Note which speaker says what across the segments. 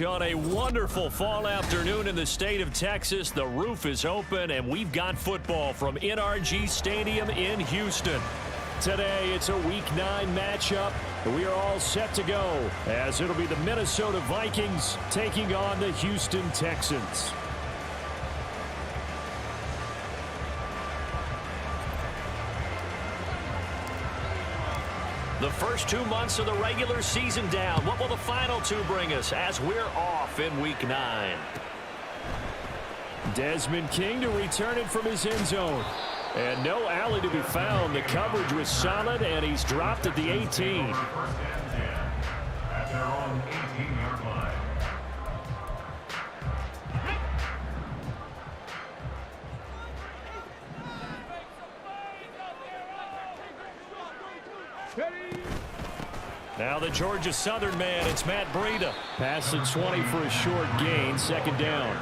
Speaker 1: On a wonderful fall afternoon in the state of Texas, the roof is open, and we've got football from NRG Stadium in Houston. Today, it's a Week 9 matchup. We are all set to go, as it'll be the Minnesota Vikings taking on the Houston Texans. The first 2 months of the regular season down. What will the final 2 bring us as we're off in Week 9? Desmond King to return it from his end zone. And no alley to be found. The coverage was solid, and he's dropped at the 18. At their own 18-yard line. Now the Georgia Southern man, it's Matt Breida. Pass at 20 for a short gain, second down.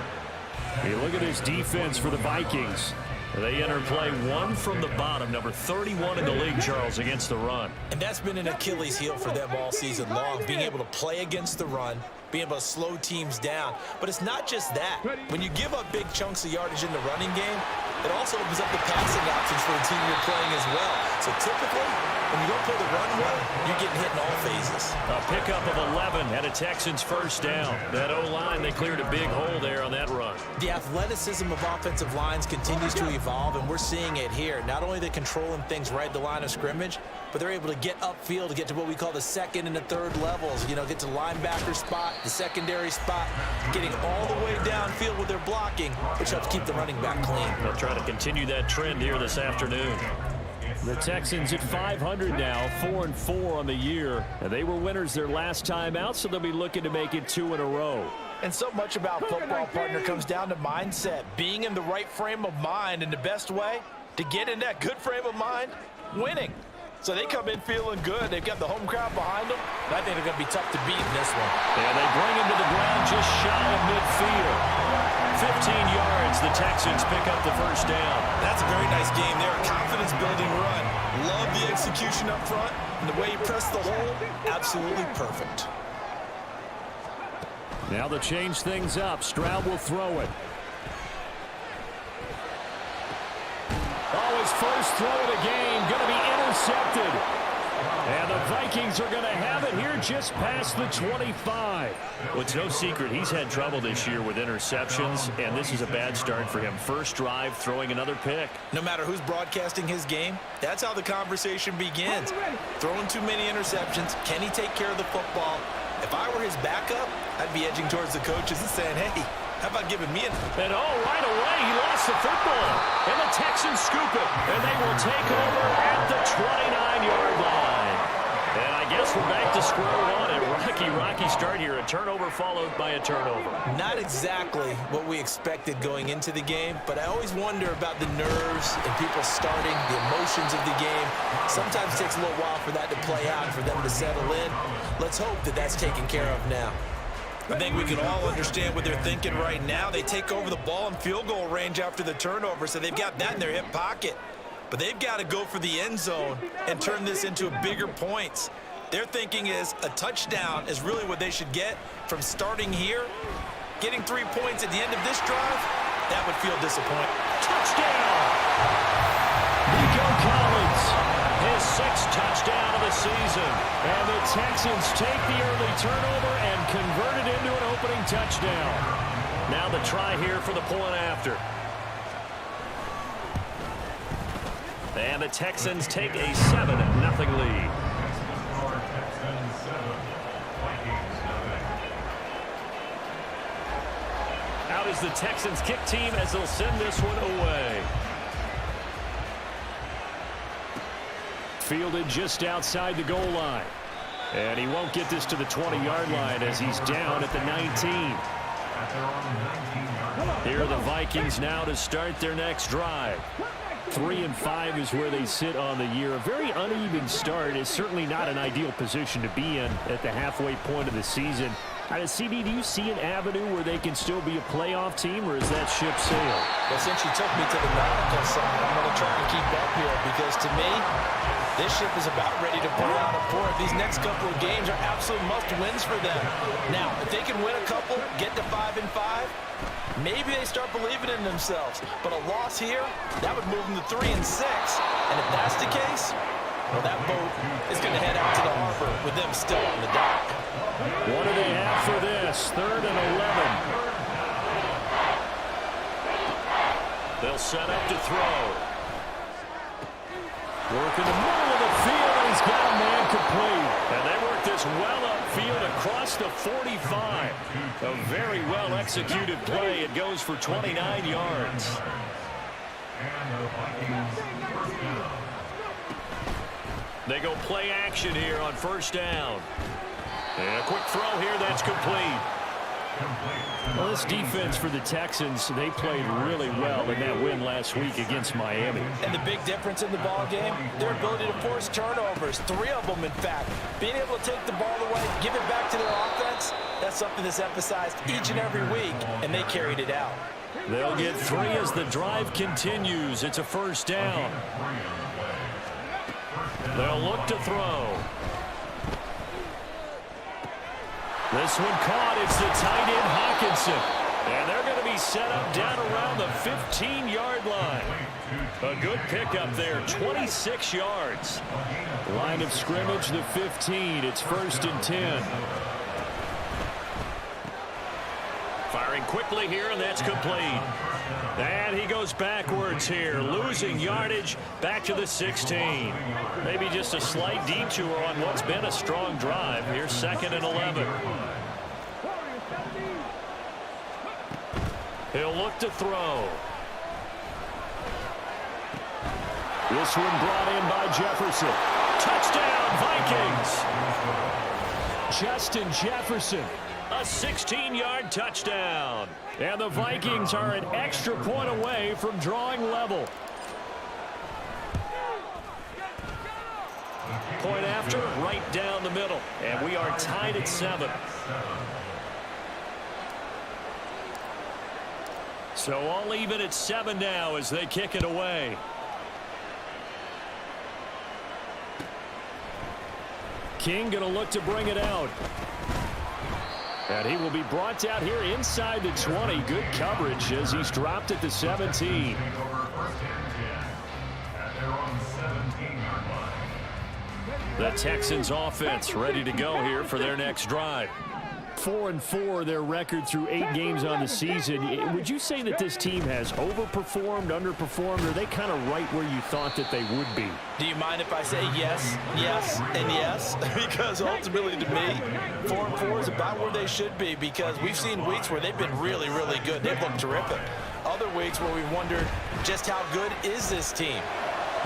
Speaker 1: You look at this defense for the Vikings. They enter play 1 from the bottom, number 31 in the league, Charles, against the run.
Speaker 2: And that's been an Achilles heel for them all season long, being able to play against the run, being able to slow teams down. But it's not just that. When you give up big chunks of yardage in the running game, it also opens up the passing options for the team you're playing as well. So typically, when you don't play the run well, you're getting hit in all phases.
Speaker 1: A pickup of 11 and a Texans first down. That O-line, they cleared a big hole there on that run.
Speaker 2: The athleticism of offensive lines continues to evolve, and we're seeing it here. Not only are they controlling things right at the line of scrimmage, but they're able to get upfield to get to what we call the second and the third levels. You know, get to linebacker spot, the secondary spot, getting all the way downfield with their blocking, which helps keep the running back clean.
Speaker 1: They'll try to continue that trend here this afternoon. The Texans at 500 now, 4-4 on the year. And they were winners their last time out, so they'll be looking to make it 2 in a row.
Speaker 2: And so much about football, partner, comes down to mindset. Being in the right frame of mind, and the best way to get in that good frame of mind, winning. So they come in feeling good. They've got the home crowd behind them. I think they're going to be tough to beat in this one.
Speaker 1: And they bring him to the ground just shy of midfield. 15 yards, the Texans pick up the first down.
Speaker 2: That's a very nice game there. Confidence-building run. Love the execution up front. And the way he pressed the hole, absolutely perfect.
Speaker 1: Now they change things up. Stroud will throw it. Oh, his first throw of the game going to be intercepted. And the Vikings are going to have it here just past the 25. Well, it's no secret he's had trouble this year with interceptions, and this is a bad start for him. First drive, throwing another pick.
Speaker 2: No matter who's broadcasting his game, that's how the conversation begins. Throwing too many interceptions. Can he take care of the football? If I were his backup, I'd be edging towards the coaches and saying, hey, how about giving me
Speaker 1: And right away, he lost the football. And the Texans scoop it. And they will take over at the 29-yard line. And I guess we're back to square one. A rocky start here. A turnover followed by a turnover.
Speaker 2: Not exactly what we expected going into the game, but I always wonder about the nerves and people starting, the emotions of the game. Sometimes it takes a little while for that to play out and for them to settle in. Let's hope that that's taken care of now. I think we can all understand what they're thinking right now. They take over the ball in field goal range after the turnover, so they've got that in their hip pocket. But they've got to go for the end zone and turn this into bigger points. Their thinking is a touchdown is really what they should get from starting here. Getting 3 points at the end of this drive, that would feel disappointing.
Speaker 1: Touchdown! Nico Collins, his 6th touchdown of the season. And the Texans take the early turnover and convert it into an opening touchdown. Now the try here for the point after. And the Texans take a 7-0 lead. Out is the Texans kick team as they'll send this one away. Fielded just outside the goal line. And he won't get this to the 20-yard line as he's down at the 19. Here are the Vikings now to start their next drive. 3-5 is where they sit on the year. A very uneven start is certainly not an ideal position to be in at the halfway point of the season. CD, do you see an avenue where they can still be a playoff team, or is that ship sailed?
Speaker 2: Well, since you took me to the nautical side, I'm going to try and keep up here because to me, this ship is about ready to pull out of port. These next couple of games are absolute must-wins for them. Now, if they can win a couple, get to 5-5, maybe they start believing in themselves. But a loss here, that would move them to 3-6. And if that's the case, well, that boat is going to head out to the harbor with them still on the dock.
Speaker 1: What do they have for this? 3rd and 11. They'll set up to throw. Work in the middle of the field, and he's got a man complete. And they work this well upfield across the 45. A very well-executed play. It goes for 29 yards. They go play action here on 1st down. And a quick throw here that's complete. Well, this defense for the Texans, they played really well in that win last week against Miami.
Speaker 2: And the big difference in the ball game, their ability to force turnovers, 3 of them in fact. Being able to take the ball away, give it back to their offense, that's something that's emphasized each and every week, and they carried it out.
Speaker 1: They'll get 3 as the drive continues. It's a 1st down. They'll look to throw. This one caught. It's the tight end Hawkinson. And they're going to be set up down around the 15-yard line. A good pickup there, 26 yards. Line of scrimmage, the 15. It's 1st and 10. Firing quickly here, and that's complete. And he goes backwards here, losing yardage back to the 16. Maybe just a slight detour on what's been a strong drive. Here's 2nd and 11. He'll look to throw. This one brought in by Jefferson. Touchdown, Vikings! Justin Jefferson. A 16-yard touchdown. And the Vikings are an extra point away from drawing level. Point after, right down the middle. And we are tied at 7. So all even at 7 now as they kick it away. King going to look to bring it out. And he will be brought down here inside the 20. Good coverage as he's dropped at the 17. The Texans offense ready to go here for their next drive. 4-4 their record through 8 games on the season. Would you say that this team has overperformed, underperformed, or are they kind of right where you thought that they would be?
Speaker 2: Do you mind if I say yes, yes, and yes? Because ultimately to me, 4-4 is about where they should be because we've seen weeks where they've been really, really good. They've looked terrific. Other weeks where we wondered just how good is this team.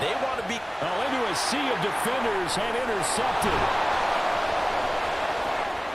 Speaker 2: They want to be
Speaker 1: into a sea of defenders and intercepted.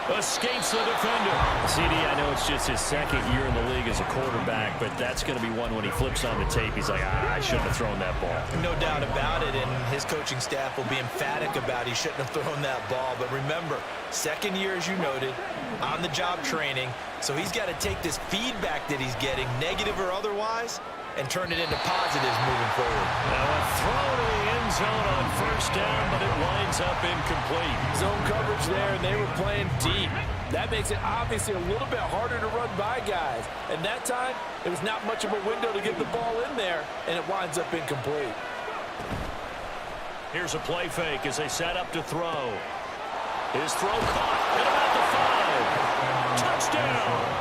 Speaker 1: Escapes the defender. CD, I know it's just his 2nd year in the league as a quarterback, but that's going to be one when he flips on the tape. He's like, I shouldn't have thrown that ball.
Speaker 2: No doubt about it, and his coaching staff will be emphatic about he shouldn't have thrown that ball. But remember, 2nd year, as you noted, on-the-job training, so he's got to take this feedback that he's getting, negative or otherwise, and turn it into positives moving forward.
Speaker 1: Now a throw to the end zone on 1st down, but it winds up incomplete.
Speaker 3: Zone coverage there, and they were playing deep. That makes it obviously a little bit harder to run by guys. And that time, it was not much of a window to get the ball in there, and it winds up incomplete.
Speaker 1: Here's a play fake as they set up to throw. His throw caught at about the 5. Touchdown!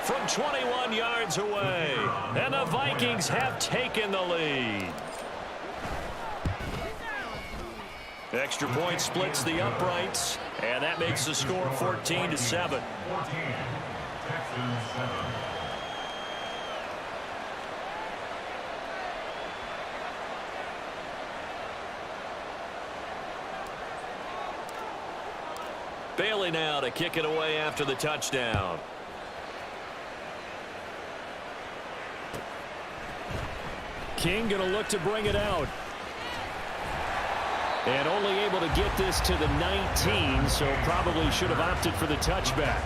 Speaker 1: From 21 yards away, and the Vikings have taken the lead. Extra point splits the uprights, and that makes the score 14-7. Bailey now to kick it away after the touchdown. King going to look to bring it out. And only able to get this to the 19, so probably should have opted for the touchback.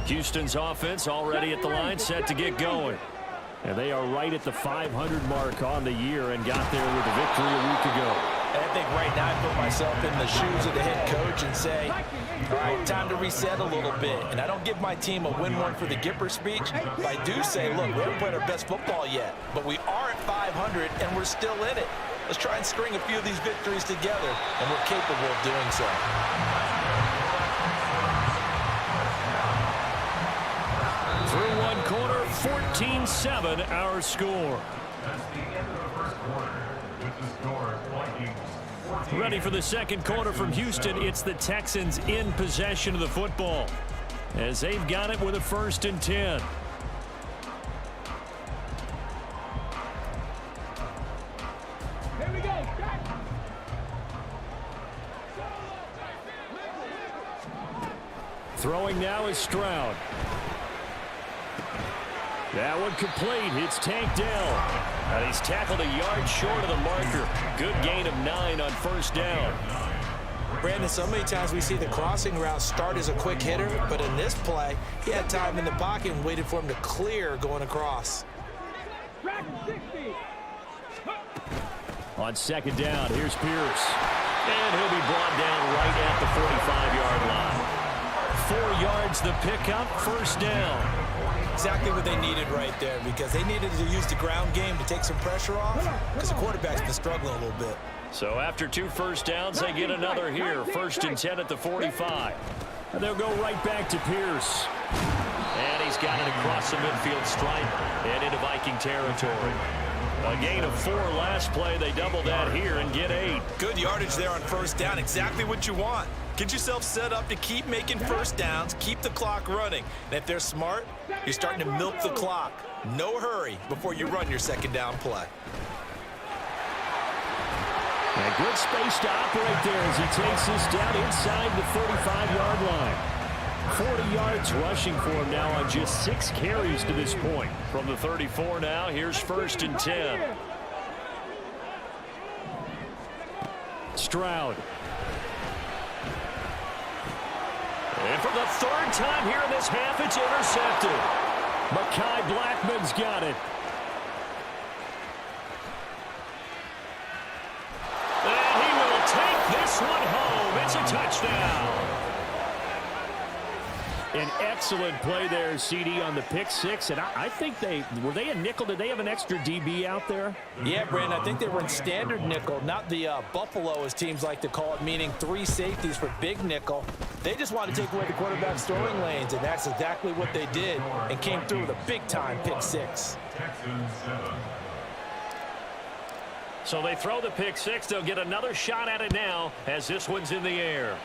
Speaker 1: Houston's offense already at the line, set to get going. And they are right at the 500 mark on the year and got there with a victory a week ago.
Speaker 2: And I think right now I put myself in the shoes of the head coach and say, all right, time to reset a little bit. And I don't give my team a win one for the Gipper speech, but I do say, look, we haven't played our best football yet, but we are at 500 and we're still in it. Let's try and string a few of these victories together, and we're capable of doing so.
Speaker 1: Through one quarter, 14-7 our score. Ready for the second quarter from Houston. It's the Texans in possession of the football as they've got it with a 1st and 10.
Speaker 4: Here we go.
Speaker 1: Throwing now is Stroud. That one complete. It's tanked down. And he's tackled a yard short of the marker. Good gain of 9 on 1st down.
Speaker 2: Brandon, so many times we see the crossing route start as a quick hitter, but in this play, he had time in the pocket and waited for him to clear going across.
Speaker 1: On 2nd down, here's Pierce. And he'll be brought down right at the 45-yard line. 4 yards the pickup, 1st down.
Speaker 2: Exactly what they needed right there, because they needed to use the ground game to take some pressure off, because the quarterback's been struggling a little bit.
Speaker 1: So after 2 first downs, they get another here. 1st and 10 at the 45. And they'll go right back to Pierce. And he's got it across the midfield stripe and into Viking territory. A gain of 4 last play. They double that here and get 8.
Speaker 2: Good yardage there on 1st down. Exactly what you want. Get yourself set up to keep making 1st downs, keep the clock running. And if they're smart, you're starting to milk the clock. No hurry before you run your 2nd down play.
Speaker 1: And good space to operate there as he takes this down inside the 35-yard line. 40 yards rushing for him now on just 6 carries to this point. From the 34 now, here's 1st and 10. Stroud. And for the 3rd time here in this half, it's intercepted. Mekhi Blackman's got it. And he will take this one home. It's a touchdown. An excellent play there, CD, on the pick 6. And I think were they a nickel? Did they have an extra DB out there?
Speaker 2: Yeah, Brandon, I think they were in standard nickel, not the Buffalo, as teams like to call it, meaning 3 safeties for big nickel. They just wanted to take away the quarterback's throwing lanes, and that's exactly what they did, and came through with a big-time pick 6.
Speaker 1: So they throw the pick 6. They'll get another shot at it now as this one's in the air.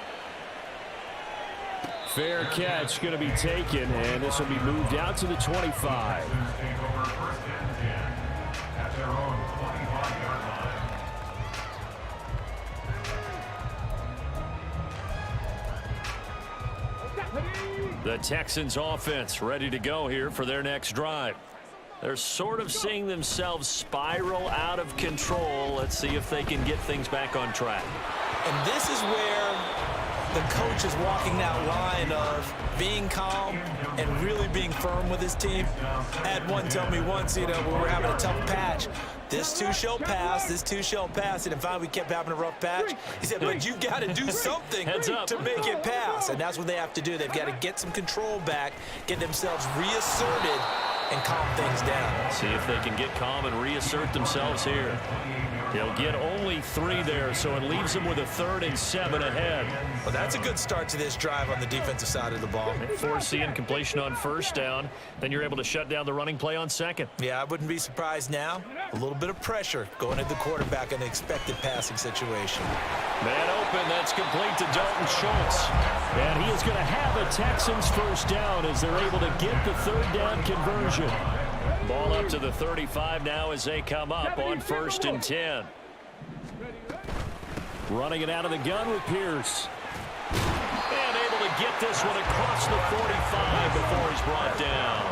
Speaker 1: Fair catch going to be taken, and this will be moved out to the 25. The Texans offense ready to go here for their next drive. They're sort of seeing themselves spiral out of control. Let's see if they can get things back on track.
Speaker 2: And this is where the coach is walking that line of being calm and really being firm with his team. I had one tell me once, when we were having a tough patch, this too shall pass, this too shall pass. And finally we kept having a rough patch. He said, but you've got to do something to make it pass. And that's what they have to do. They've got to get some control back, get themselves reasserted, and calm things down.
Speaker 1: See if they can get calm and reassert themselves here. He'll get only 3 there, so it leaves them with a 3rd and 7 ahead.
Speaker 2: Well, that's a good start to this drive on the defensive side of the ball.
Speaker 1: Force the incompletion on 1st down. Then you're able to shut down the running play on 2nd.
Speaker 2: Yeah, I wouldn't be surprised now. A little bit of pressure going at the quarterback in the expected passing situation.
Speaker 1: Man open, that's complete to Dalton Schultz. And he is going to have a Texans 1st down as they're able to get the 3rd down conversion. Ball up to the 35 now as they come up on 1st and 10. Running it out of the gun with Pierce. And able to get this one across the 45 before he's brought down.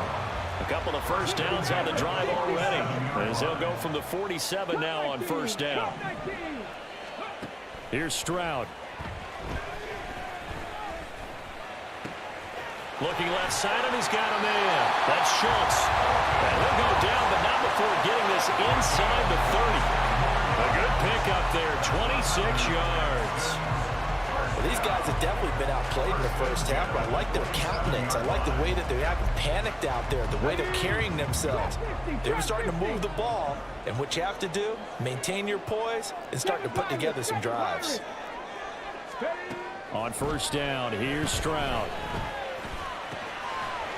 Speaker 1: A couple of first downs on the drive already, as they'll go from the 47 now on first down. Here's Stroud. Looking left side, and he's got him in. That's Schultz. And he'll go down, but not before getting this inside the 30. A good pickup there, 26 yards.
Speaker 2: Well, these guys have definitely been outplayed in the first half, but I like their countenance. I like the way that they're acting panicked out there, the way they're carrying themselves. They're starting to move the ball, and what you have to do, maintain your poise and start to put together some drives.
Speaker 1: On first down, here's Stroud.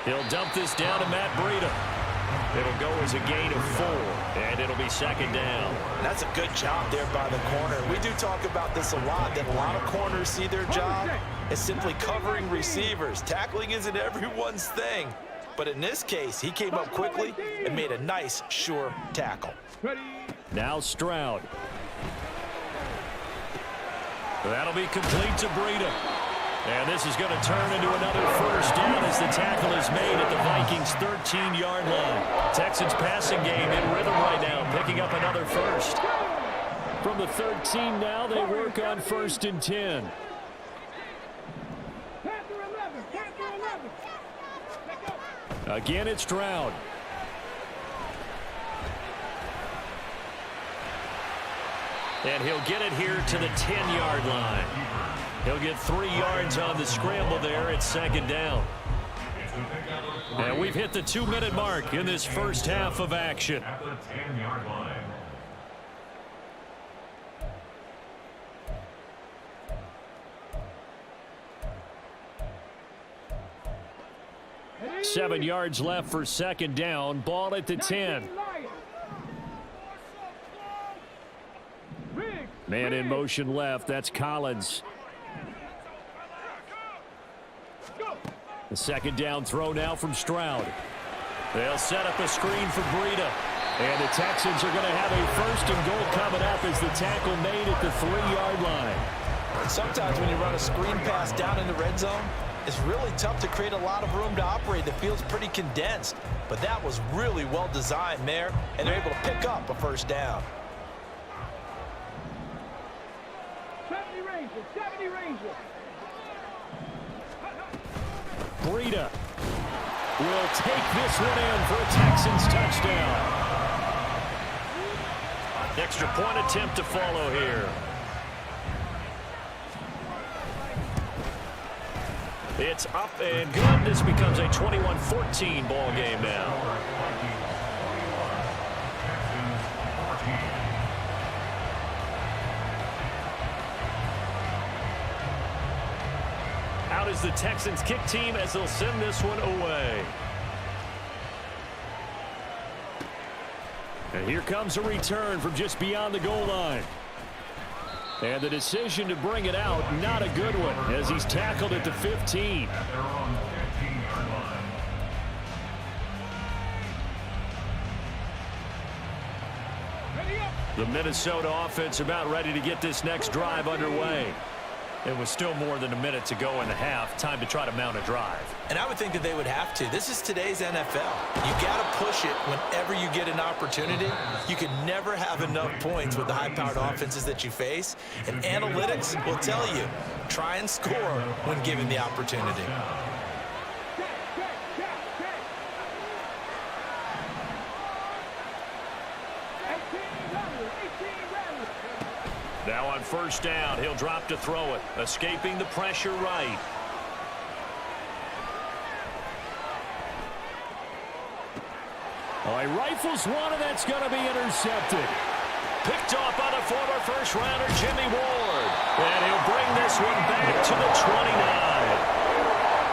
Speaker 1: He'll dump this down to Matt Breida. It'll go as a gain of 4, and it'll be second down.
Speaker 2: That's a good job there by the corner. We do talk about this a lot, that a lot of corners see their job as simply covering receivers. Tackling isn't everyone's thing. But in this case, he came up quickly and made a nice, sure tackle.
Speaker 1: Now Stroud. That'll be complete to Breida. And this is going to turn into another first down as the tackle is made at the Vikings' 13-yard line. Texans passing game in rhythm right now, picking up another first. From the 13 now, they work on 1st and 10. Again, it's Stroud. And he'll get it here to the 10-yard line. He'll get 3 yards on the scramble there at second down. And we've hit the 2-minute mark in this first half of action. 7 yards left for second down. Ball at the 10. Man in motion left. That's Collins. The second down throw now from Stroud. They'll set up a screen for Breida. And the Texans are going to have a 1st and goal coming up as the tackle made at the 3-yard line.
Speaker 2: Sometimes when you run a screen pass down in the red zone, it's really tough to create a lot of room to operate. The field's pretty condensed. But that was really well designed there, and they're able to pick up a 1st down.
Speaker 4: 70 Rangers.
Speaker 1: Breida will take this one in for a Texans touchdown. Extra point attempt to follow here. It's up and good. This becomes a 21-14 ball game now. Out is the Texans kick team as they'll send this one away. And here comes a return from just beyond the goal line. And the decision to bring it out, not a good one, as he's tackled at the 15. The Minnesota offense about ready to get this next drive underway. It was still more than a minute to go in the half. Time to try to mount a drive.
Speaker 2: And I would think that they would have to. This is today's NFL. You got to push it whenever you get an opportunity. You can never have enough points with the high-powered offenses that you face. And analytics will tell you, try and score when given the opportunity.
Speaker 1: Now on first down, he'll drop to throw it, escaping the pressure right. Oh, he rifles one, and that's going to be intercepted. Picked off by the former first-rounder Jimmy Ward. And he'll bring this one back to the 29.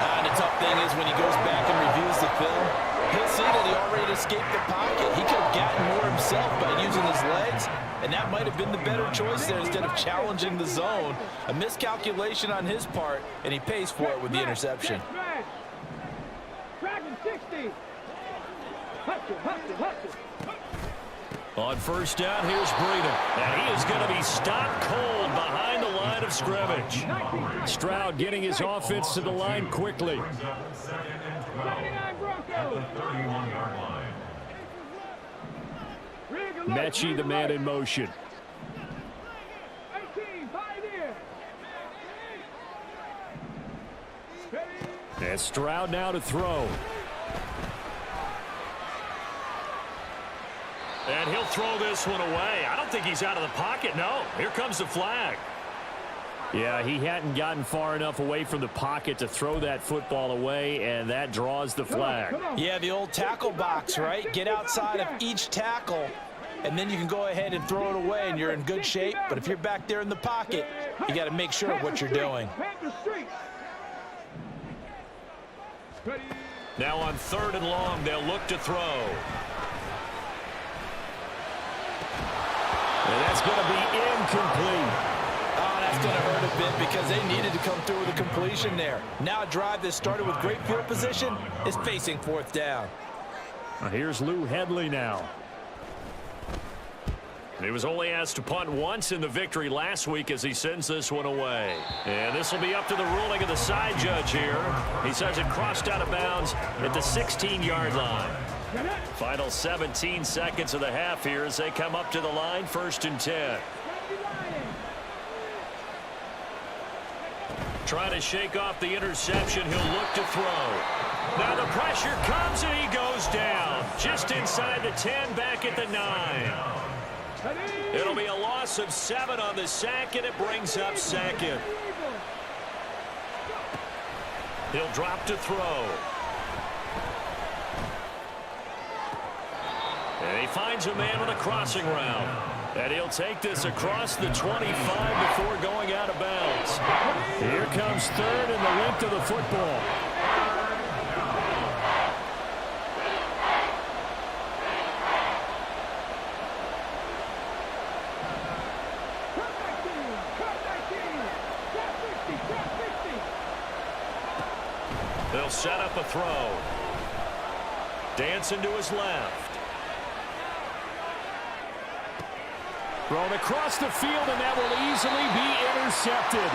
Speaker 2: And the tough thing is when he goes back and reviews the film, he'll see that he already escaped the pocket. He could have gotten more himself by using his legs, and that might have been the better choice there instead of challenging the zone. A miscalculation on his part, and he pays for it with the interception.
Speaker 4: Dragon 60. Hustle.
Speaker 1: On first down, here's Breida. And he is going to be stopped cold behind the line of scrimmage. Stroud getting his offense to the line quickly.
Speaker 4: 79 Broncos.
Speaker 1: Mechie, the man in motion.
Speaker 4: 18, pioneer.
Speaker 1: And Stroud now to throw. And he'll throw this one away. I don't think he's out of the pocket. No, here comes the flag. Yeah, he hadn't gotten far enough away from the pocket to throw that football away, and that draws the flag.
Speaker 3: Yeah, the old tackle box, right? Get outside of each tackle, and then you can go ahead and throw it away, and you're in good shape. But if you're back there in the pocket, you got to make sure of what you're doing.
Speaker 1: Now on 3rd and long, they'll look to throw. And that's going to be incomplete.
Speaker 3: Oh, that's going to hurt a bit because they needed to come through with a completion there. Now a drive that started with great field position is facing 4th down.
Speaker 1: Here's Lou Headley now. He was only asked to punt once in the victory last week as he sends this one away. And this will be up to the ruling of the side judge here. He says it crossed out of bounds at the 16-yard line. Final 17 seconds of the half here as they come up to the line, 1st and 10. Trying to shake off the interception. He'll look to throw. Now the pressure comes and he goes down. Just inside the 10, back at the 9. It'll be a loss of 7 on the sack, and it brings up 2nd. He'll drop to throw. And he finds a man on a crossing route. And he'll take this across the 25 before going out of bounds. Here comes 3rd and the length of the football. They'll set up a throw. Dancing to his left. Thrown across the field, and that will easily be intercepted.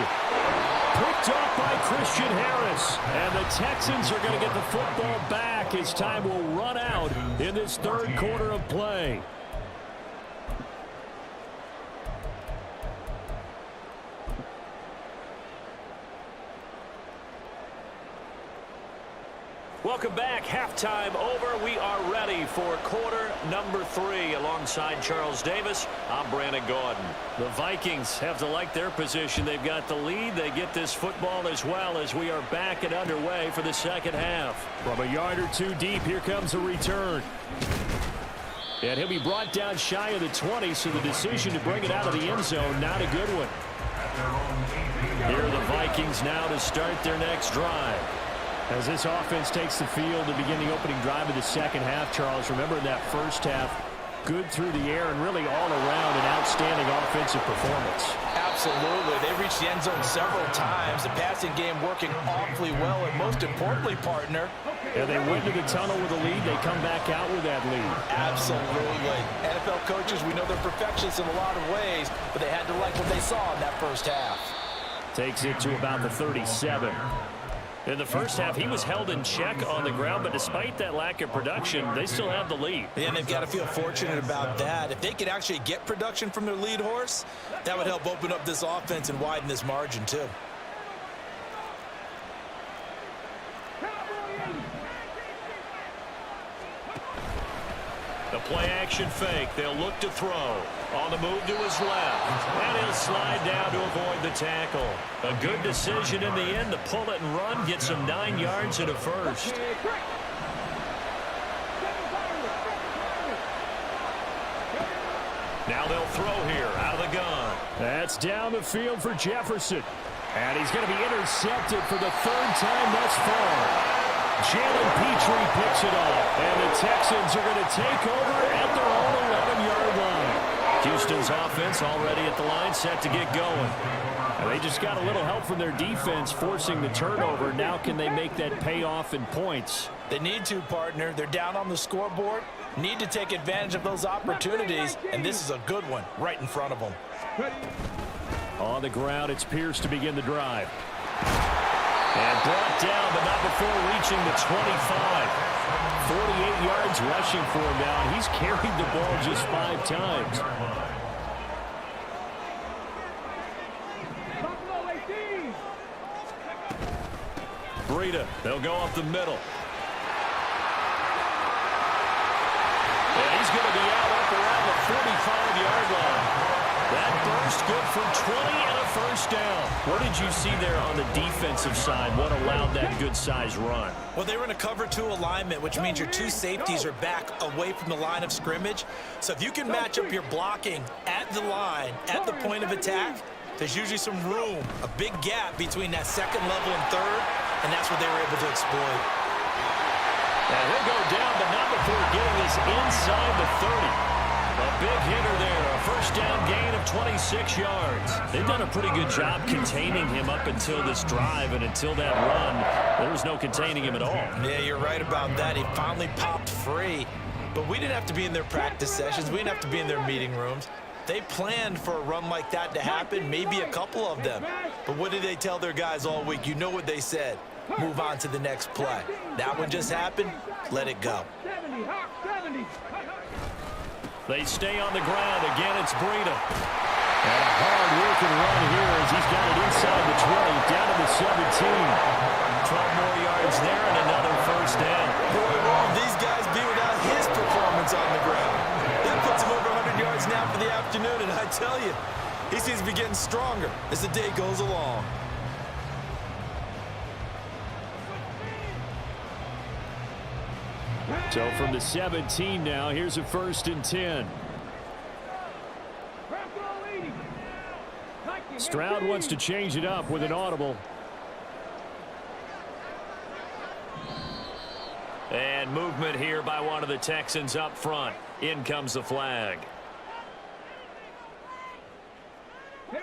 Speaker 1: Picked up by Christian Harris. And the Texans are going to get the football back as time will run out in this 3rd quarter of play. Welcome back. Halftime over. We are ready for quarter number 3. Alongside Charles Davis, I'm Brandon Gordon. The Vikings have to like their position. They've got the lead. They get this football as well as we are back and underway for the 2nd half. From a yard or 2 deep, here comes a return. And he'll be brought down shy of the 20, so the decision to bring it out of the end zone, not a good one. Here are the Vikings now to start their next drive. As this offense takes the field to begin the opening drive of the 2nd half, Charles, remember in that 1st half, good through the air and really all around an outstanding offensive performance.
Speaker 3: Absolutely. They reached the end zone several times. The passing game working awfully well, and most importantly, partner.
Speaker 1: And they went to the tunnel with a lead. They come back out with that lead.
Speaker 3: Absolutely. NFL coaches, we know they're perfectionists in a lot of ways, but they had to like what they saw in that 1st half.
Speaker 1: Takes it to about the 37. In the 1st half, he was held in check on the ground, but despite that lack of production, they still have the lead.
Speaker 2: Yeah, and they've got to feel fortunate about that. If they could actually get production from their lead horse, that would help open up this offense and widen this margin, too.
Speaker 1: The play-action fake. They'll look to throw. On the move to his left. And he'll slide down to avoid the tackle. A good decision in the end to pull it and run. Gets him 9 yards and a first. Now they'll throw here out of the gun. That's down the field for Jefferson. And he's going to be intercepted for the 3rd time thus far. Jalen Petrie picks it off, and the Texans are going to take over at their own 11-yard line. Houston's offense already at the line, set to get going. And they just got a little help from their defense forcing the turnover. Now can they make that pay off in points?
Speaker 3: They need to, partner. They're down on the scoreboard. Need to take advantage of those opportunities, and this is a good one right in front of them.
Speaker 1: On the ground, it's Pierce to begin the drive. And brought down, but not before reaching the 25. 48 yards rushing for him now, and he's carried the ball just 5 times. Breida, they'll go up the middle. And he's going to be out up around the 45-yard line. That burst good for 20 and a first down. What did you see there on the defensive side? What allowed that good-sized run?
Speaker 2: Well, they were in a cover 2 alignment, which means your 2 safeties are back away from the line of scrimmage. So if you can match up your blocking at the line, at the point of attack, there's usually some room, a big gap between that second level and third, and that's what they were able to exploit.
Speaker 1: And he'll go down, but not before getting this inside the 30. A big hitter there, a first down gain of 26 yards. They've done a pretty good job containing him up until this drive, and until that run, there was no containing him at all.
Speaker 2: Yeah, you're right about that. He finally popped free, but we didn't have to be in their practice sessions. We didn't have to be in their meeting rooms. They planned for a run like that to happen, maybe a couple of them. But what did they tell their guys all week? You know what they said. Move on to the next play. That one just happened. Let it go.
Speaker 1: They stay on the ground. Again, it's Breida. And a hard-working run here as he's got it inside the 20, down to the 17. 12 more yards there and another first down.
Speaker 2: Boy, won't these guys be without his performance on the ground. That puts him over 100 yards now for the afternoon, and I tell you, he seems to be getting stronger as the day goes along.
Speaker 1: So from the 17 now, here's a 1st and 10. Stroud wants to change it up with an audible. And movement here by one of the Texans up front. In comes the flag.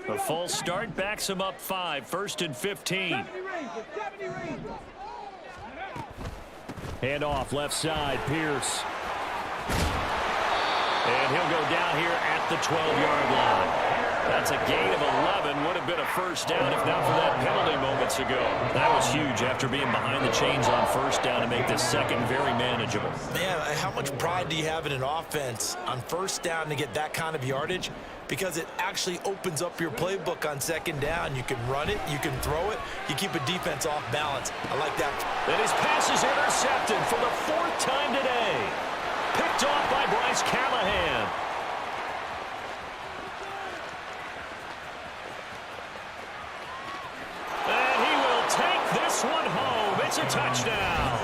Speaker 1: A false start backs him up 5, 1st and 15. Hand off left side, Pierce. And he'll go down here at the 12-yard line. That's a gain of 11. Would have been a first down if not for that penalty moments ago. That was huge after being behind the chains on first down to make this second very manageable.
Speaker 2: Man, how much pride do you have in an offense on first down to get that kind of yardage? Because it actually opens up your playbook on second down. You can run it, you can throw it, you keep a defense off balance. I like that.
Speaker 1: And his pass is intercepted for the 4th time today. Picked off by Bryce Callahan. And he will take this one home. It's a touchdown.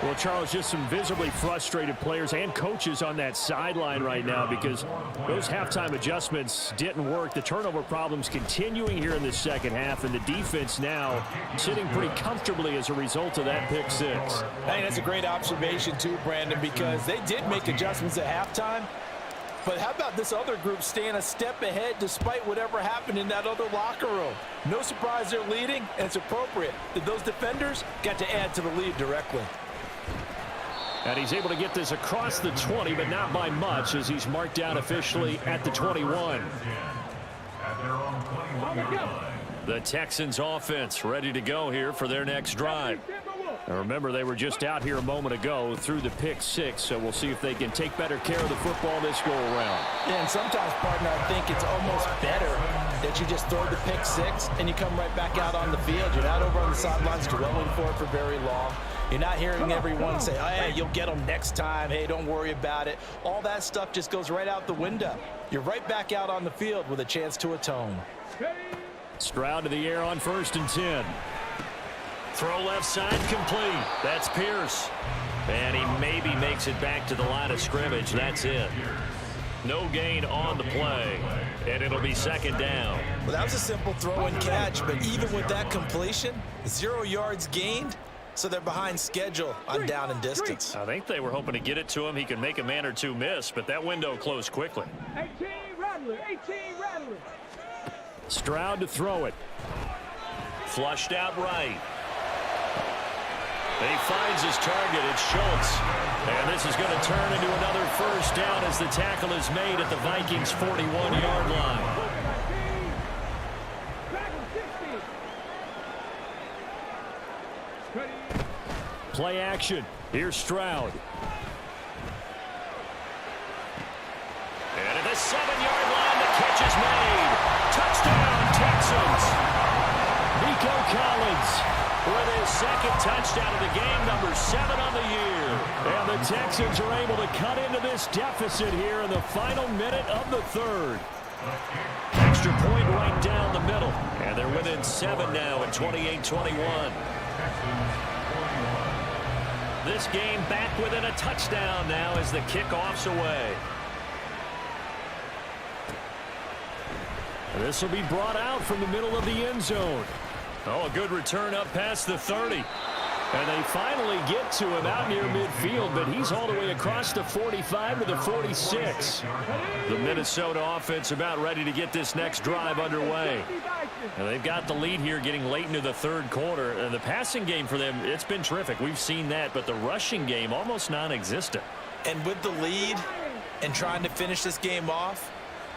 Speaker 1: Well, Charles, just some visibly frustrated players and coaches on that sideline right now because those halftime adjustments didn't work. The turnover problems continuing here in the second half, and the defense now sitting pretty comfortably as a result of that pick 6.
Speaker 3: I think that's a great observation too, Brandon, because they did make adjustments at halftime. But how about this other group staying a step ahead despite whatever happened in that other locker room? No surprise they're leading, and it's appropriate that those defenders got to add to the lead directly.
Speaker 1: And he's able to get this across the 20, but not by much as he's marked out officially at the 21. The Texans offense ready to go here for their next drive. Now remember, they were just out here a moment ago through the pick 6, so we'll see if they can take better care of the football this go around.
Speaker 3: Yeah, and sometimes, partner, I think it's almost better that you just throw the pick 6 and you come right back out on the field. You're not over on the sidelines dwelling for it for very long. You're not hearing everyone say, oh, hey, you'll get them next time. Hey, don't worry about it. All that stuff just goes right out the window. You're right back out on the field with a chance to atone.
Speaker 1: Stroud to the air on 1st and 10. Throw left side complete. That's Pierce. And he maybe makes it back to the line of scrimmage. That's it. No gain on the play. And it'll be 2nd down.
Speaker 2: Well, that was a simple throw and catch, but even with that completion, 0 yards gained. So they're behind schedule on down and distance.
Speaker 1: I think they were hoping to get it to him. He could make a man or two miss, but that window closed quickly.
Speaker 4: 18 Rattler, 18 Rattler.
Speaker 1: Stroud to throw it. Flushed out right. And he finds his target. It's Schultz. And this is going to turn into another first down as the tackle is made at the Vikings' 41-yard line. Play action. Here's Stroud. And at the 7-yard line, the catch is made. Touchdown, Texans. Nico Collins with his second touchdown of the game, number 7 on the year. And the Texans are able to cut into this deficit here in the final minute of the third. Extra point right down the middle. And they're within 7 now at 28-21. This game back within a touchdown now as the kickoff's away. This will be brought out from the middle of the end zone. Oh, a good return up past the 30. And they finally get to him out near midfield, but he's all the way across the 45 to the 46. The Minnesota offense about ready to get this next drive underway. And they've got the lead here getting late into the third quarter. And the passing game for them, it's been terrific. We've seen that, but the rushing game almost non-existent.
Speaker 2: And with the lead and trying to finish this game off,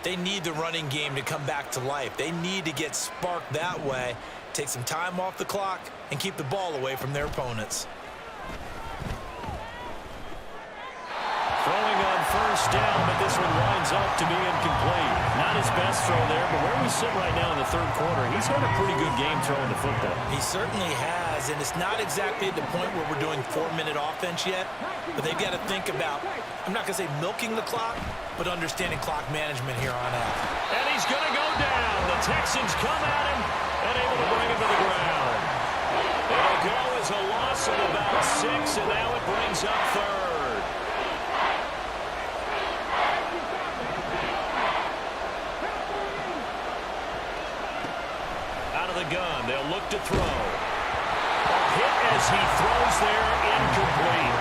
Speaker 2: they need the running game to come back to life. They need to get sparked that way, take some time off the clock, and keep the ball away from their opponents.
Speaker 1: Throwing on first down, but this one winds up to be incomplete. Not his best throw there, but where we sit right now in the third quarter, he's had a pretty good game throwing the football.
Speaker 2: He certainly has, and it's not exactly at the point where we're doing 4-minute offense yet, but they've got to think about, I'm not going to say milking the clock, but understanding clock management here on out.
Speaker 1: And he's going to go down. The Texans come at him and able to bring him to the ground. It'll go as a loss of about 6, and now it brings up third. Out of the gun, they'll look to throw. A hit as he throws there, incomplete.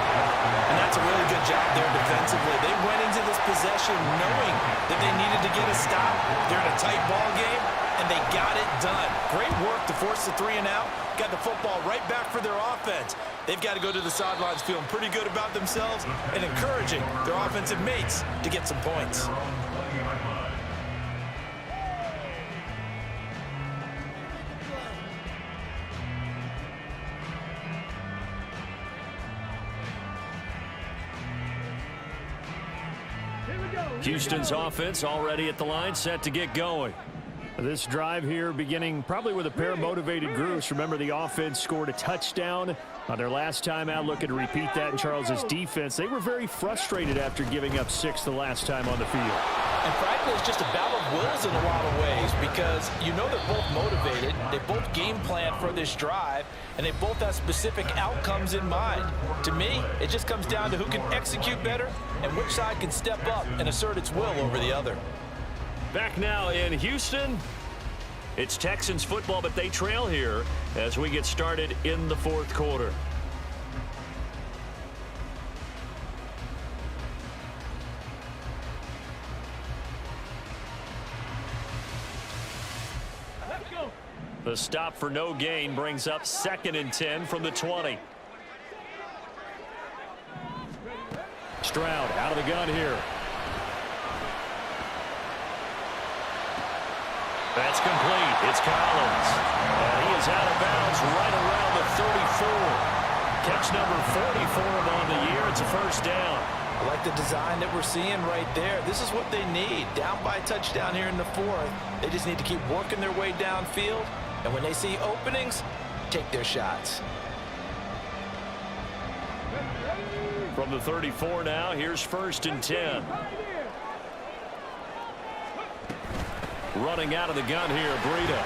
Speaker 2: And that's a really good job there defensively. They went into this possession knowing that they needed to get a stop. They're in a tight ball game, and they got it done. Great work to force the 3 and out. Got the football right back for their offense. They've got to go to the sidelines feeling pretty good about themselves and encouraging their offensive mates to get some points.
Speaker 1: Houston's offense already at the line, set to get going. This drive here beginning probably with a pair of motivated groups. Remember, the offense scored a touchdown on their last time out. Looking to repeat that in Charles's defense. They were very frustrated after giving up 6 the last time on the field.
Speaker 3: And frankly, it's just a battle of wills in a lot of ways because you know they're both motivated. They both game plan for this drive, and they both have specific outcomes in mind. To me, it just comes down to who can execute better and which side can step up and assert its will over the other.
Speaker 1: Back now in Houston, it's Texans football, but they trail here as we get started in the fourth quarter.
Speaker 4: Let's go.
Speaker 1: The stop for no gain brings up 2nd and 10 from the 20. Stroud out of the gun here. That's complete. It's Collins. And he is out of bounds right around the 34. Catch number 40 for him on the year. It's a first down.
Speaker 3: I like the design that we're seeing right there. This is what they need. Down by a touchdown here in the fourth. They just need to keep working their way downfield. And when they see openings, take their shots.
Speaker 1: From the 34 now, here's 1st and 10. Running out of the gun here, Breida.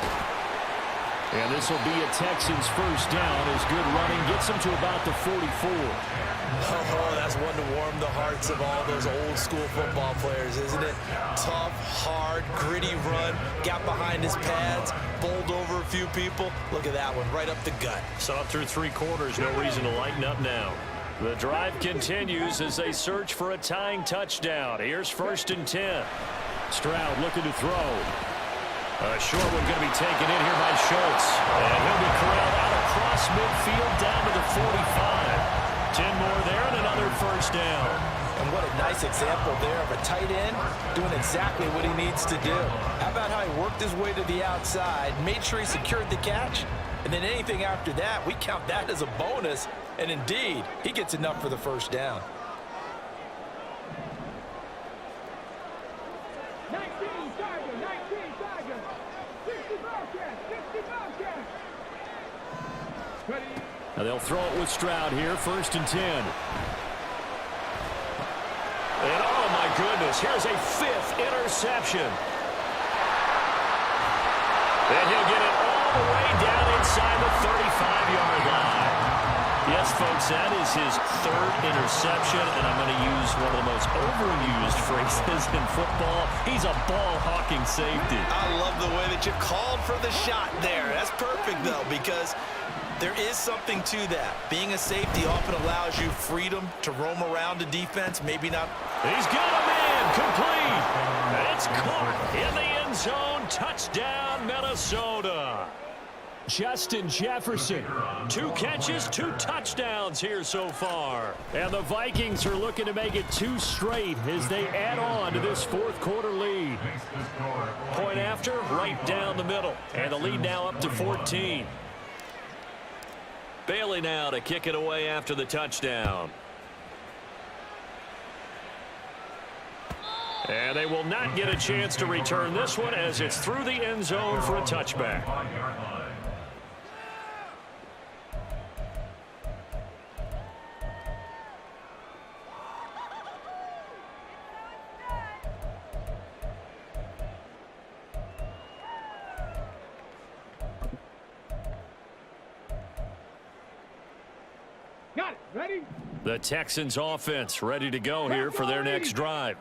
Speaker 1: And this will be a Texans first down as good running gets them to about the 44.
Speaker 2: Oh, that's one to warm the hearts of all those old school football players, isn't it? Tough, hard, gritty run, got behind his pads, bowled over a few people. Look at that one, right up the gut.
Speaker 1: Saw through 3 quarters, no reason to lighten up now. The drive continues as they search for a tying touchdown. Here's 1st and 10. Stroud looking to throw. A short one going to be taken in here by Schultz. And he'll be corralled out across midfield down to the 45. 10 more there and another first down.
Speaker 3: And what a nice example there of a tight end doing exactly what he needs to do. How about how he worked his way to the outside, made sure he secured the catch, and then anything after that, we count that as a bonus And indeed, he gets enough for the first down.
Speaker 4: 19 Tiger, 19 Tiger. 60 Bobcats, 60 Bobcats. Ready?
Speaker 1: Now they'll throw it with Stroud here, 1st and 10. And oh my goodness, here's a 5th interception. And he'll get it all the way down inside the 35-yard line. Yes, folks, that is his 3rd interception, and I'm going to use one of the most overused phrases in football. He's a ball-hawking safety.
Speaker 2: I love the way that you called for the shot there. That's perfect, though, because there is something to that. Being a safety often allows you freedom to roam around the defense, maybe not.
Speaker 1: He's got a man, complete. And it's caught in the end zone. Touchdown, Minnesota. Justin Jefferson, 2 catches, 2 touchdowns here so far. And the Vikings are looking to make it 2 straight as they add on to this 4th quarter lead. Point after, right down the middle. And the lead now up to 14. Bailey now to kick it away after the touchdown. And they will not get a chance to return this one as it's through the end zone for a touchback.
Speaker 4: Got it. Ready?
Speaker 1: The Texans offense ready to go here for their next drive.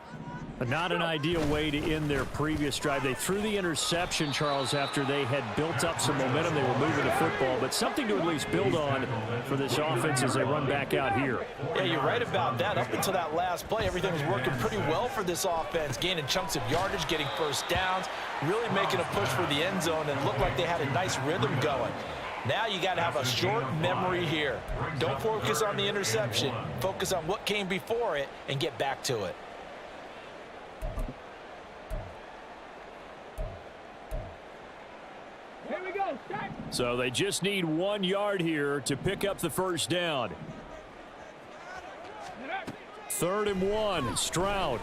Speaker 1: Not an ideal way to end their previous drive. They threw the interception, Charles, after they had built up some momentum. They were moving the football, but something to at least build on for this offense as they run back out here.
Speaker 3: Yeah, you're right about that. Up until that last play, everything was working pretty well for this offense, gaining chunks of yardage, getting first downs, really making a push for the end zone, and looked like they had a nice rhythm going. Now you got to have a short memory here. Don't focus on the interception. Focus on what came before it and get back to it.
Speaker 4: Here we go. Start.
Speaker 1: So they just need 1 yard here to pick up the first down. 3rd and 1, Stroud.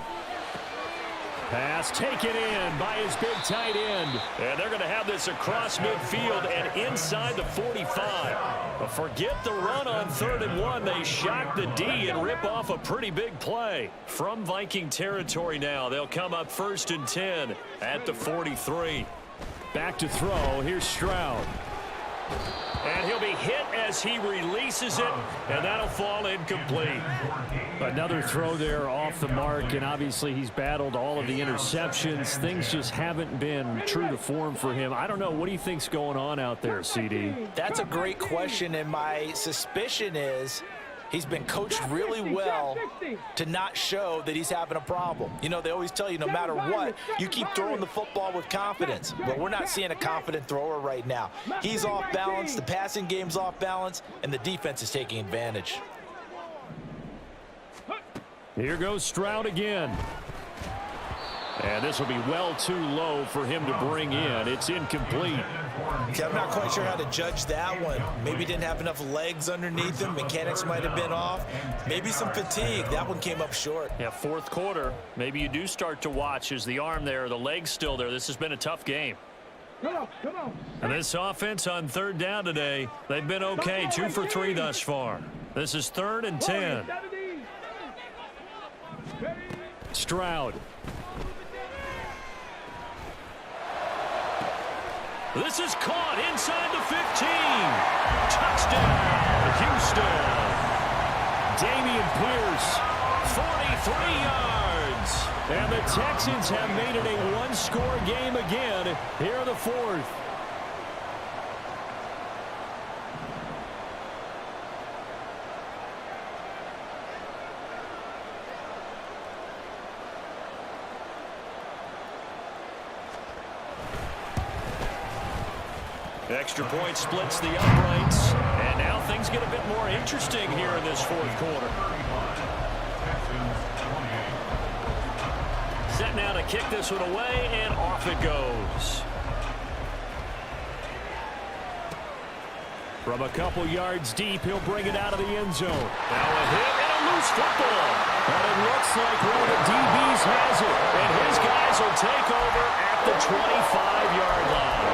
Speaker 1: Pass taken in by his big tight end. And they're going to have this across midfield and inside the 45. But forget the run on 3rd and 1. They shock the D and rip off a pretty big play. From Viking territory now, they'll come up 1st and 10 at the 43. Back to throw. Here's Stroud. And he'll be hit as he releases it, and that'll fall incomplete. Another throw there off the mark, and obviously he's battled all of the interceptions. Things just haven't been true to form for him. I don't know. What do you think's going on out there, CD?
Speaker 3: That's a great question, and my suspicion is he's been coached really well to not show that he's having a problem. You know, they always tell you no matter what, you keep throwing the football with confidence. But we're not seeing a confident thrower right now. He's off balance, the passing game's off balance, and the defense is taking advantage.
Speaker 1: Here goes Stroud again. And this will be well too low for him to bring in. It's incomplete.
Speaker 2: Okay, I'm not quite sure how to judge that one. Maybe didn't have enough legs underneath him. Mechanics might have been off. Maybe some fatigue. That one came up short.
Speaker 1: Yeah, 4th quarter. Maybe you do start to watch as the arm there, the leg's still there. This has been a tough game.
Speaker 4: Come on, come on.
Speaker 1: And this offense on 3rd down today, they've been okay. 2 for 3 thus far. This is 3rd and 10. Stroud. This is caught inside the 15. Touchdown, Houston. Damian Pierce, 43 yards. And the Texans have made it a 1-score game again here in the 4th. Extra point splits the uprights, and now things get a bit more interesting here in this 4th quarter. Set now to kick this one away, and off it goes. From a couple yards deep, he'll bring it out of the end zone. Now a hit and a loose football. And it looks like one of the DBs has it. And his guys will take over at the 25-yard line.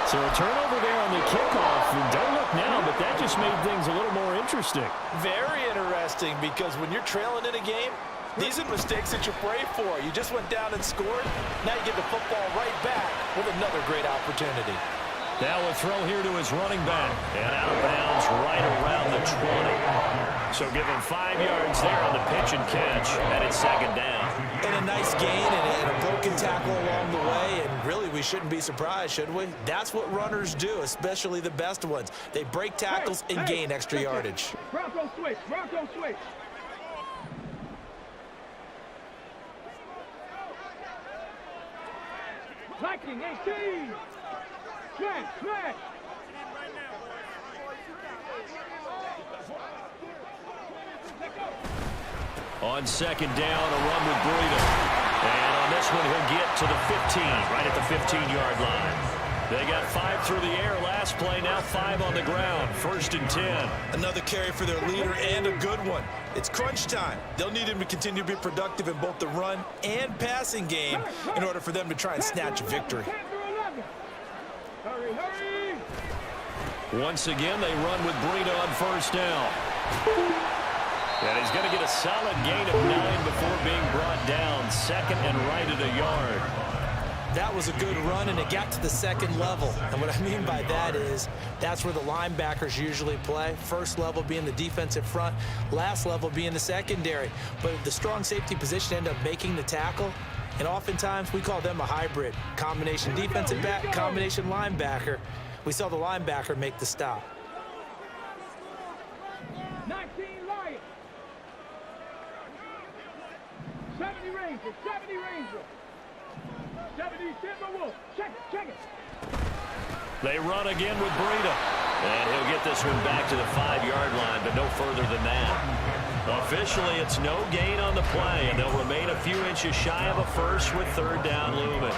Speaker 1: So a turnover there on the kickoff. And don't look now, but that just made things a little more interesting.
Speaker 3: Very interesting, because when you're trailing in a game, these are mistakes that you pray for. You just went down and scored. Now you get the football right back with another great opportunity.
Speaker 1: Now a throw here to his running back. And out of bounds right around the 20. So give him 5 yards there on the pitch and catch. And it's second down.
Speaker 2: And a nice gain and a broken tackle along the way. And really, we shouldn't be surprised, should we? That's what runners do, especially the best ones. They break tackles and gain extra yardage.
Speaker 4: Bronco switch. Bronco switch. Liking 18. Smash.
Speaker 1: On second down, a run with Breida. And on this one, he'll get to the 15, right at the 15-yard line. They got 5 through the air last play, now 5 on the ground. 1st and 10.
Speaker 2: Another carry for their leader, and a good one. It's crunch time. They'll need him to continue to be productive in both the run and passing game in order for them to try and snatch a victory.
Speaker 4: Hurry.
Speaker 1: Once again, they run with Breida on 1st down. And he's going to get a solid gain of 9 before being brought down. 2nd and right at a yard.
Speaker 2: That was a good run, and it got to the 2nd level. And what I mean by that is that's where the linebackers usually play. First level being the defensive front, last level being the secondary. But the strong safety position ended up making the tackle. And oftentimes we call them a hybrid. Combination defensive back, combination linebacker. We saw the linebacker make the stop.
Speaker 4: 19 Lions. 70 Rangers. 70 Timberwolves. Check it.
Speaker 1: They run again with Breida. And he'll get this one back to the 5-yard line, but no further than that. Officially, it's no gain on the play, and they'll remain a few inches shy of a first with 3rd down looming.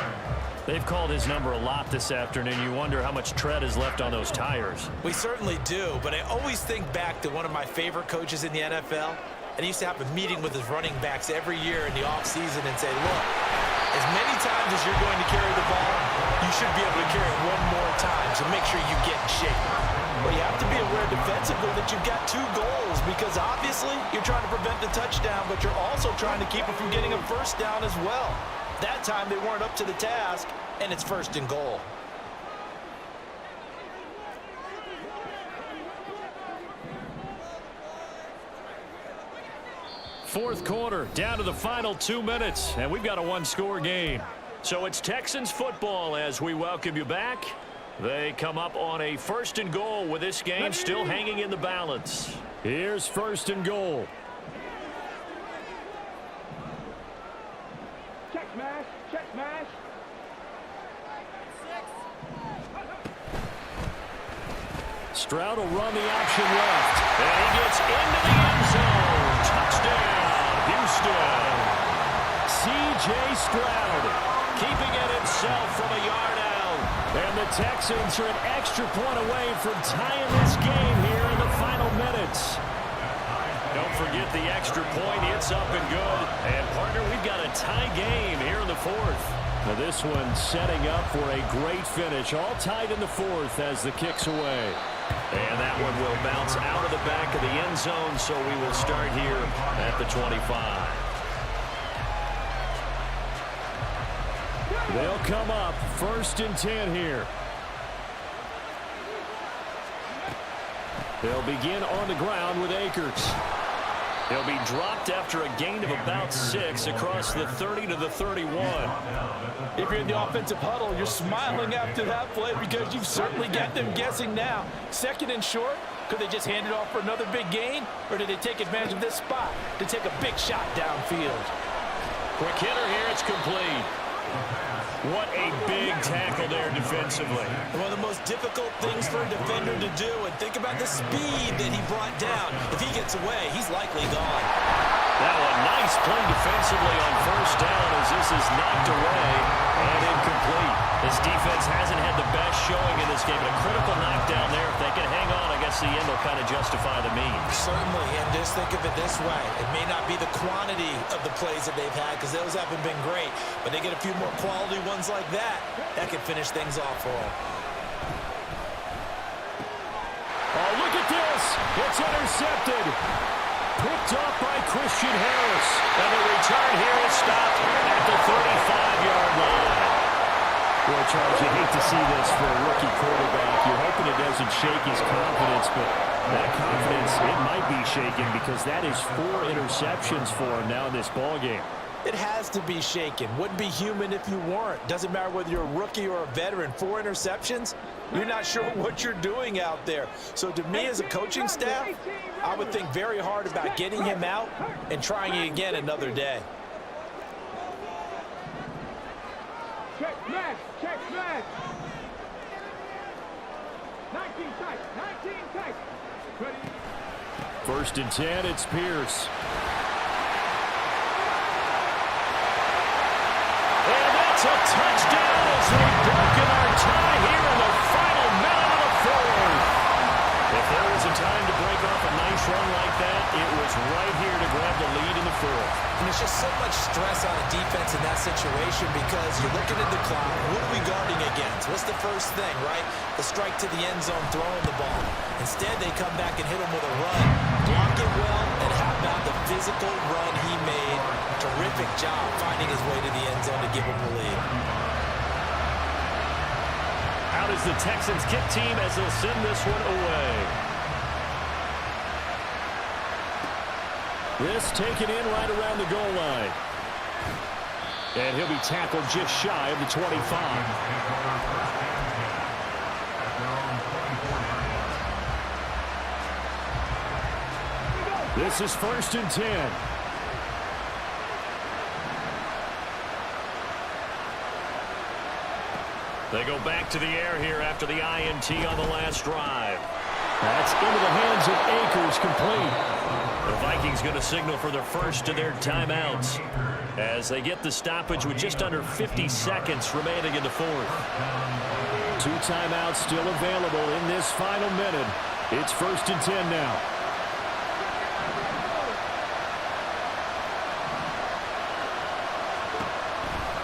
Speaker 1: They've called his number a lot this afternoon. You wonder how much tread is left on those tires.
Speaker 2: We certainly do, but I always think back to one of my favorite coaches in the NFL, and he used to have a meeting with his running backs every year in the offseason and say, look, as many times as you're going to carry the ball, you should be able to carry it one more time, so make sure you get in shape. Well, you have to be aware defensively that you've got 2 goals, because obviously you're trying to prevent the touchdown, but you're also trying to keep it from getting a 1st down as well. That time they weren't up to the task, and it's 1st and goal.
Speaker 1: Fourth quarter, down to the final 2 minutes, and we've got a 1-score game. So it's Texans football as we welcome you back. They come up on a 1st and goal with this game still hanging in the balance. Here's 1st and goal.
Speaker 4: Check smash.
Speaker 1: Stroud will run the option left. And he gets into the end zone. Touchdown, Houston. C.J. Stroud keeping it himself from a yard out. And the Texans are an extra point away from tying this game here in the final minutes. Don't forget the extra point. It's up and good. And, partner, we've got a tie game here in the 4th. Now this one setting up for a great finish. All tied in the 4th as the kick's away. And that one will bounce out of the back of the end zone, so we will start here at the 25. They'll come up 1st and 10 here. They'll begin on the ground with Akers. He'll be dropped after a gain of about 6 across the 30 to the 31.
Speaker 3: If you're in the offensive huddle, you're smiling after that play because you've certainly got them guessing now. 2nd and short, could they just hand it off for another big gain? Or did they take advantage of this spot to take a big shot downfield?
Speaker 1: Quick hitter here, it's complete. What a big tackle there defensively.
Speaker 2: One of the most difficult things for a defender to do, and think about the speed that he brought down. If he gets away, he's likely gone.
Speaker 1: That one, nice He's playing defensively on first down as this is knocked away and incomplete. This defense hasn't had the best showing in this game, but a critical knockdown there. If they can hang on, I guess the end will kind of justify the means.
Speaker 2: Certainly, and just think of it this way. It may not be the quantity of the plays that they've had because those haven't been great, but they get a few more quality ones like that. That could finish things off for them.
Speaker 1: Oh, look at this. It's intercepted. Picked up by Christian Harris. And the return here is stopped at the 35-yard line. Well, Charles, you hate to see this for a rookie quarterback. You're hoping it doesn't shake his confidence, but that confidence, it might be shaken because that is 4 interceptions for him now in this ballgame.
Speaker 2: It has to be shaken. Wouldn't be human if you weren't. Doesn't matter whether you're a rookie or a veteran. 4 interceptions, you're not sure what you're doing out there. So to me as a coaching staff, I would think very hard about getting him out and trying it again another day.
Speaker 4: Check smash. Check smash. 19 tight. 19 tight. Ready.
Speaker 1: 1st and 10, it's Pierce. And that's a touchdown as we've broken our tie here in the final minute of the 4th. If there was a time to break off a nice run like that, it was right here to grab the lead in the 4th.
Speaker 2: And it's just so much stress on a defense in that situation because you're looking at the clock. What are we guarding against? What's the first thing, right? The strike to the end zone, throwing the ball. Instead, they come back and hit him with a run. Block it well, and how about the physical run he made? Terrific job finding his way to the end zone to give him the lead.
Speaker 1: Out is the Texans kick team as they'll send this one away. This taken in right around the goal line. And he'll be tackled just shy of the 25. This is 1st and 10. They go back to the air here after the INT on the last drive. That's into the hands of Akers, complete. The Vikings going to signal for their first of their timeouts as they get the stoppage with just under 50 seconds remaining in the 4th. 2 timeouts still available in this final minute. It's 1st and 10 now.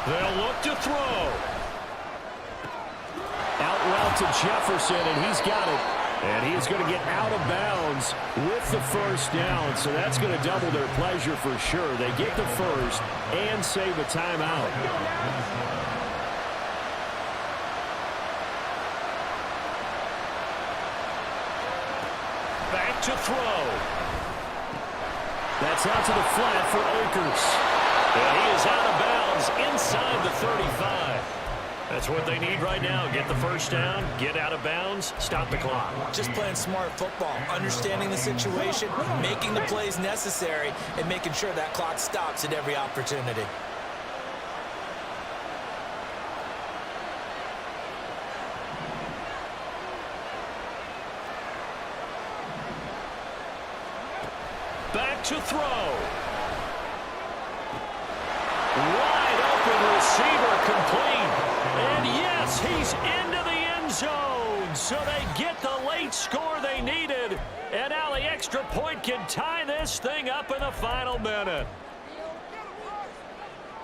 Speaker 1: They'll look to throw. Out route to Jefferson, and he's got it. And he's going to get out of bounds with the first down, so that's going to double their pleasure for sure. They get the first and save a timeout. Back to throw. That's out to the flat for Akers. And he is out of bounds inside the 35. That's what they need right now. Get the first down, get out of bounds, stop the clock.
Speaker 2: Just playing smart football, understanding the situation, making the plays necessary, and making sure that clock stops at every opportunity.
Speaker 1: Back to throw. Wide open receiver, complete. And yes, he's into the end zone. So they get the late score they needed. And now the extra point can tie this thing up in the final minute.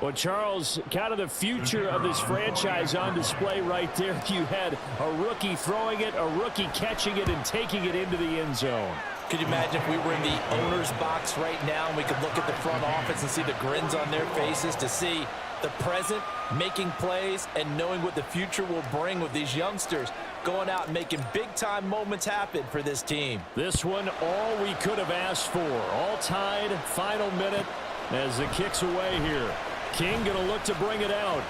Speaker 1: Well, Charles, kind of the future of this franchise on display right there. You had a rookie throwing it, a rookie catching it, and taking it into the end zone.
Speaker 3: Could you imagine if we were in the owner's box right now and we could look at the front office and see the grins on their faces, to see the present making plays and knowing what the future will bring with these youngsters going out and making big-time moments happen for this team.
Speaker 1: This one, all we could have asked for. All tied, final minute as the kick's away here. King going to look to bring it out.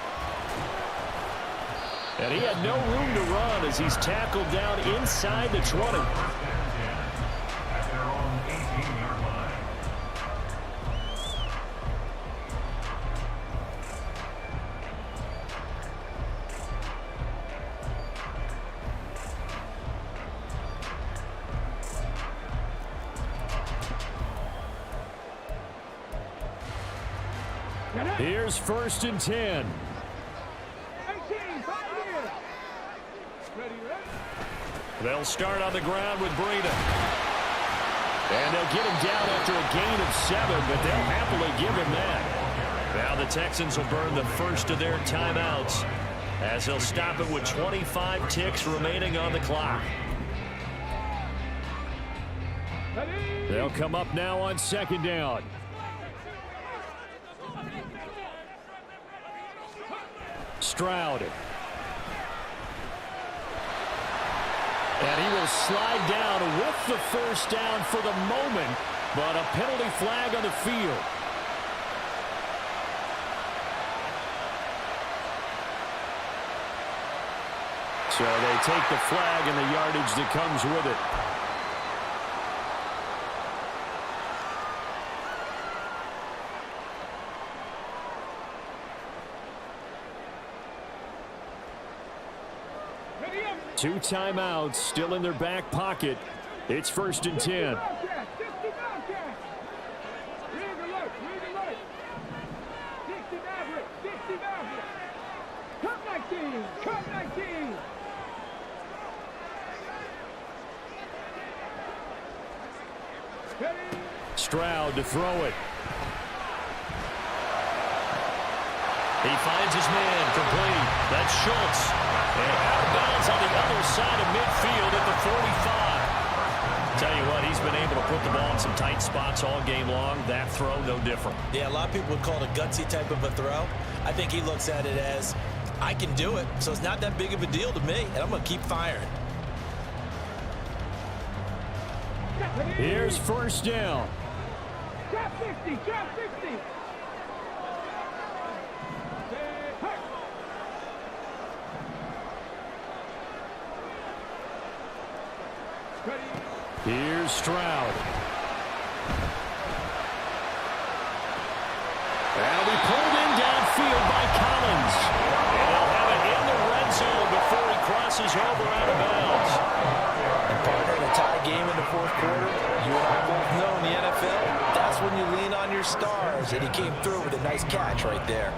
Speaker 1: And he had no room to run as he's tackled down inside the 20. Here's 1st and 10.
Speaker 4: 18, 5 years. Ready, ready.
Speaker 1: They'll start on the ground with Breida. And they'll get him down after a gain of 7, but they'll happily give him that. Now the Texans will burn the first of their timeouts as they'll stop it with 25 ticks remaining on the clock. They'll come up now on 2nd down. Stroud. And he will slide down with the 1st down for the moment, but a penalty flag on the field. So they take the flag and the yardage that comes with it. Two timeouts still in their back pocket. It's 1st and 10. Stroud to throw it. He finds his man complete. That's Schultz. And out of bounds on the other side of midfield at the 45. Tell you what, he's been able to put the ball in some tight spots all game long. That throw, no different.
Speaker 2: Yeah, a lot of people would call it a gutsy type of a throw. I think he looks at it as, I can do it, so it's not that big of a deal to me, and I'm going to keep firing.
Speaker 1: Here's 1st down.
Speaker 4: Drop 50, drop 50.
Speaker 1: Here's Stroud. And he'll be pulled in downfield by Collins. And he'll have it in the red zone before he crosses over out of bounds.
Speaker 2: And partner, in a tie game in the 4th quarter, you and I both know in the NFL, that's when you lean on your stars. And he came through with a nice catch right there.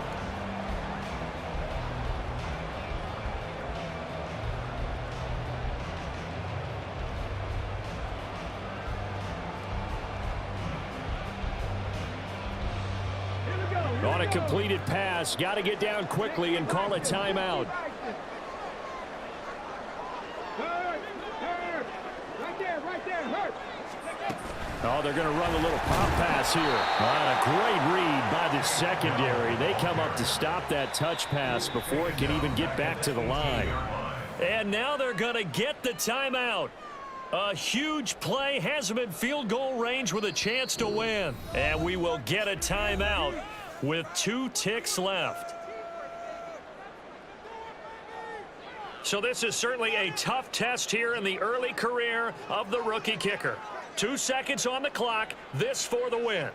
Speaker 1: On a completed pass, got to get down quickly and call a timeout.
Speaker 4: Right there, hurt.
Speaker 1: Oh, they're going to run a little pop pass here. On a great read by the secondary. They come up to stop that touch pass before it can even get back to the line. And now they're going to get the timeout. A huge play has them in field goal range with a chance to win. And we will get a timeout with 2 ticks left. So this is certainly a tough test here in the early career of the rookie kicker. 2 seconds on the clock. This for the win.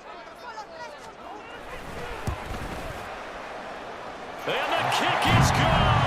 Speaker 1: And the kick is good.